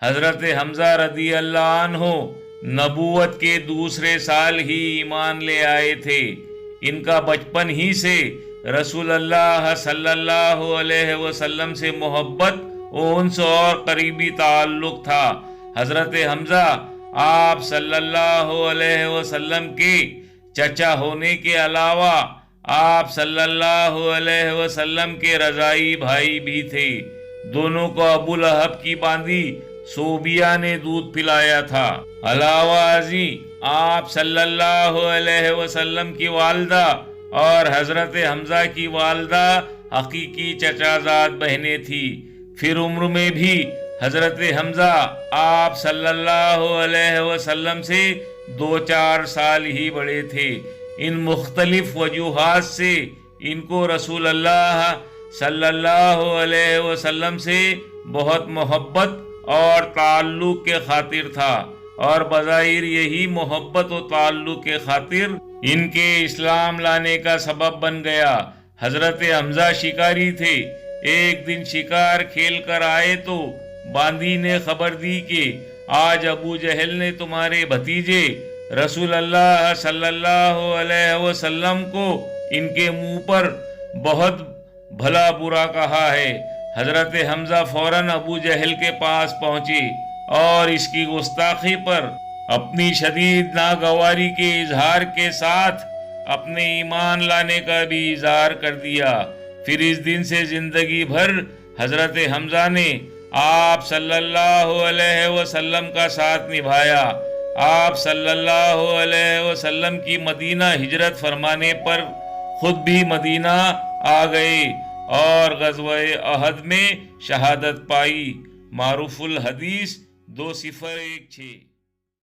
حضرت حمزہ رضی اللہ عنہ نبوت کے دوسرے سال ہی ایمان لے آئے تھے۔ ان کا بچپن ہی سے رسول اللہ صلی اللہ علیہ وسلم سے محبت انس اور قریبی تعلق تھا۔ حضرت حمزہ آپ صلی اللہ علیہ وسلم کے چچا ہونے کے علاوہ آپ صلی اللہ علیہ وسلم کے رضائی بھائی بھی تھے۔ دونوں کو ابو لہب کی باندی صوبیہ نے دودھ پلایا تھا۔ علاوہ ازیں آپ صلی اللہ علیہ وسلم کی والدہ اور حضرت حمزہ کی والدہ حقیقی چچا زاد بہنیں تھی۔ پھر عمر میں بھی حضرت حمزہ آپ صلی اللہ علیہ وسلم سے 2-4 سال ہی بڑے تھے۔ ان مختلف وجوہات سے ان کو رسول اللہ صلی اللہ علیہ وسلم سے بہت محبت اور تعلق کے خاطر تھا، اور بظاہر یہی محبت و تعلق کے خاطر ان کے اسلام لانے کا سبب بن گیا۔ حضرت حمزہ شکاری تھے۔ ایک دن شکار کھیل کر آئے تو باندی نے خبر دی کہ آج ابو جہل نے تمہارے بھتیجے رسول اللہ صلی اللہ علیہ وسلم کو ان کے منہ پر بہت بھلا برا کہا ہے۔ حضرت حمزہ فوراً ابو جہل کے پاس پہنچے اور اس کی گستاخی پر اپنی شدید ناگواری کے اظہار کے ساتھ اپنے ایمان لانے کا بھی اظہار کر دیا۔ پھر اس دن سے زندگی بھر حضرت حمزہ نے آپ صلی اللہ علیہ وسلم کا ساتھ نبھایا۔ آپ صلی اللہ علیہ وسلم کی مدینہ ہجرت فرمانے پر خود بھی مدینہ آ گئے اور غزوہ احد میں شہادت پائی۔ معروف الحدیث 2016